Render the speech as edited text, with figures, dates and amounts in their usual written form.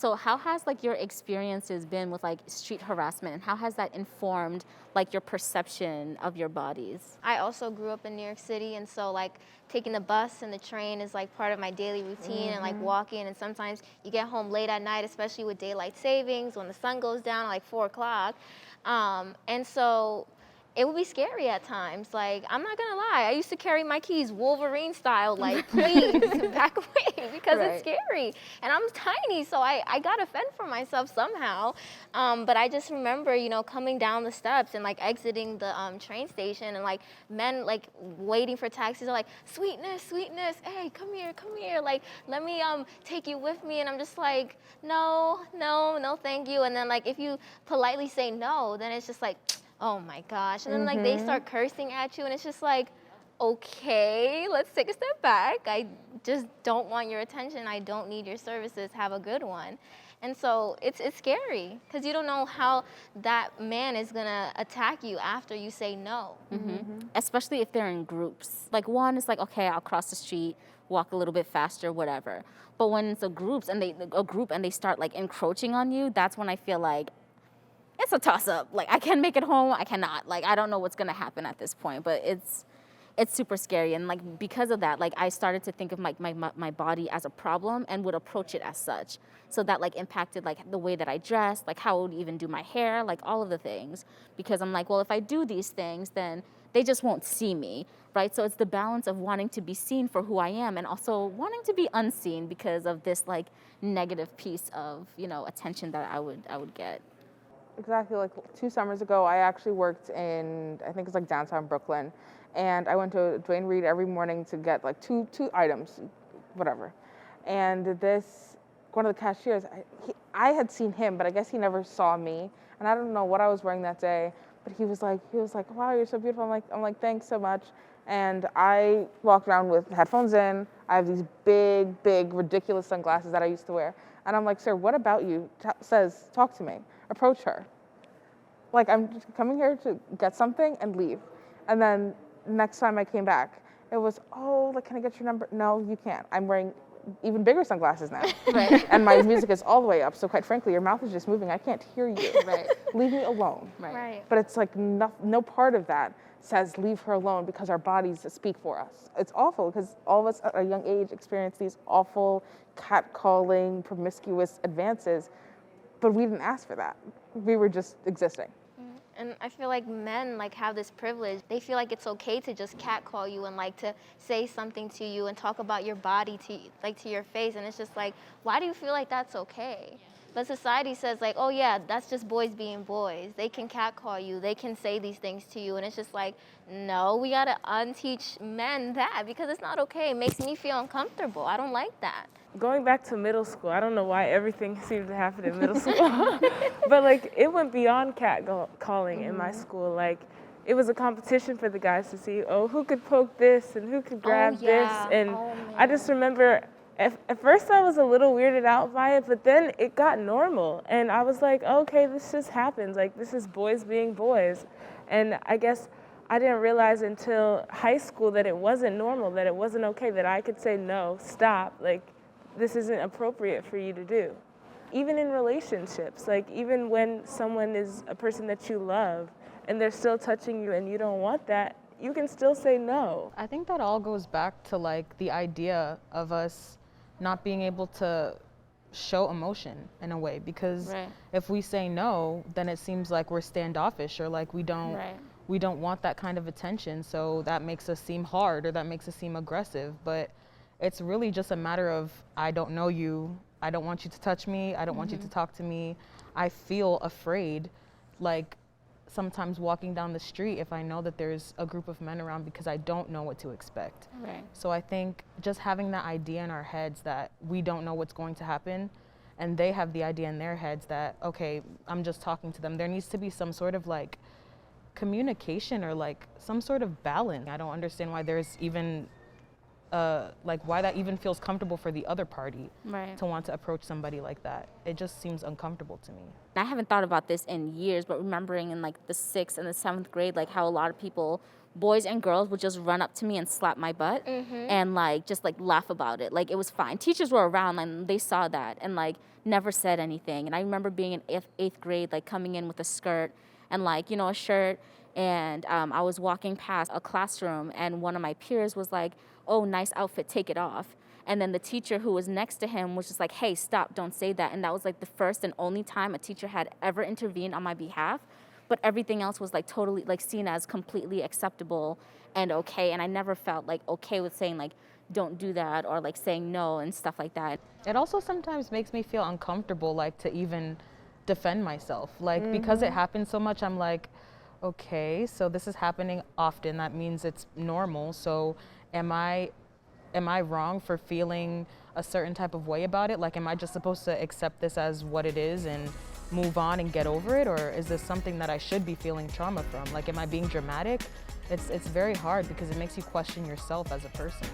So how has like your experiences been with like street harassment, and how has that informed like your perception of your bodies? I also grew up in New York City, and so like taking the bus and the train is like part of my daily routine, and like walking. And sometimes you get home late at night, especially with daylight savings when the sun goes down at like 4 o'clock. And so it would be scary at times. Like, I'm not gonna lie, I used to carry my keys Wolverine style, like, please back away, because it's Right. scary. And I'm tiny, so I gotta fend for myself somehow. But I just remember, coming down the steps and like exiting the train station, and like men like waiting for taxis are like, sweetness, sweetness, hey, come here, like, let me take you with me. And I'm just like, no, no, no, thank you. And then like if you politely say no, then it's just like, oh my gosh. And then like they start cursing at you, and it's just like, okay, let's take a step back. I just don't want your attention. I don't need your services. Have a good one. And so it's scary because you don't know how that man is gonna attack you after you say no. Especially if they're in groups. Like one is like, okay, I'll cross the street, walk a little bit faster, whatever. But when it's a group and they start like encroaching on you, that's when I feel like it's a toss up. Like I can make it home, I cannot. Like I don't know what's gonna happen at this point, but it's super scary. And like because of that, like I started to think of my body as a problem and would approach it as such. So that like impacted like the way that I dressed, like how I would even do my hair, like all of the things. Because I'm like, well, if I do these things, then they just won't see me, right? So it's the balance of wanting to be seen for who I am and also wanting to be unseen because of this like negative piece of, attention that I would get. Exactly. Like 2 summers ago, I actually worked in, I think it's like downtown Brooklyn, and I went to Dwayne Reed every morning to get like two items, whatever. And one of the cashiers, I had seen him, but I guess he never saw me, and I don't know what I was wearing that day. But he was like, wow, you're so beautiful. I'm like, thanks so much. And I walked around with headphones in. I have these big, ridiculous sunglasses that I used to wear. And I'm like, sir, what about you says talk to me? Approach her. Like, I'm just coming here to get something and leave. And then next time I came back, it was, oh, like, can I get your number? No, you can't. I'm wearing even bigger sunglasses now. Right. And my music is all the way up. So quite frankly, your mouth is just moving. I can't hear you. Right. Leave me alone. Right. But it's like no part of that says leave her alone because our bodies speak for us. It's awful because all of us at a young age experience these awful catcalling, promiscuous advances, but we didn't ask for that. We were just existing. And I feel like men like have this privilege. They feel like it's okay to just catcall you and like to say something to you and talk about your body to your face. And it's just like, why do you feel like that's okay? But society says like, oh yeah, that's just boys being boys. They can catcall you. They can say these things to you. And it's just like, no, we gotta unteach men that because it's not okay. It makes me feel uncomfortable. I don't like that. Going back to middle school, I don't know why everything seemed to happen in middle school, but like it went beyond calling in my school. Like it was a competition for the guys to see, oh, who could poke this and who could grab this. And I just remember at first I was a little weirded out by it, but then it got normal. And I was like, okay, this just happens. Like this is boys being boys. And I guess I didn't realize until high school that it wasn't normal, that it wasn't okay, that I could say, no, stop. Like, this isn't appropriate for you to do. Even in relationships, like even when someone is a person that you love and they're still touching you and you don't want that, you can still say no. I think that all goes back to like the idea of us not being able to show emotion in a way, because if we say no, then it seems like we're standoffish or like we don't want that kind of attention, so that makes us seem hard or that makes us seem aggressive. But it's really just a matter of, I don't know you, I don't want you to touch me, I don't want you to talk to me. I feel afraid, like sometimes walking down the street if I know that there's a group of men around because I don't know what to expect. Right. So I think just having that idea in our heads that we don't know what's going to happen, and they have the idea in their heads that, okay, I'm just talking to them. There needs to be some sort of like communication or like some sort of balance. I don't understand why there's even like why that even feels comfortable for the other party to want to approach somebody like that. It just seems uncomfortable to me. I haven't thought about this in years, but remembering in like the 6th and the 7th grade, like how a lot of people boys and girls would just run up to me and slap my butt and like just like laugh about it. Like it was fine. Teachers were around and they saw that and like never said anything. And I remember being in eighth grade, like coming in with a skirt and like, you know, a shirt. And I was walking past a classroom and one of my peers was like, oh, nice outfit, take it off. And then the teacher who was next to him was just like, hey, stop, don't say that. And that was like the first and only time a teacher had ever intervened on my behalf. But everything else was like totally like seen as completely acceptable and okay. And I never felt like okay with saying like, don't do that or like saying no and stuff like that. It also sometimes makes me feel uncomfortable, like to even defend myself. Like because it happens so much, I'm like, okay, so this is happening often. That means it's normal. So am I wrong for feeling a certain type of way about it? Like, am I just supposed to accept this as what it is and move on and get over it? Or is this something that I should be feeling trauma from? Like, am I being dramatic? It's very hard because it makes you question yourself as a person.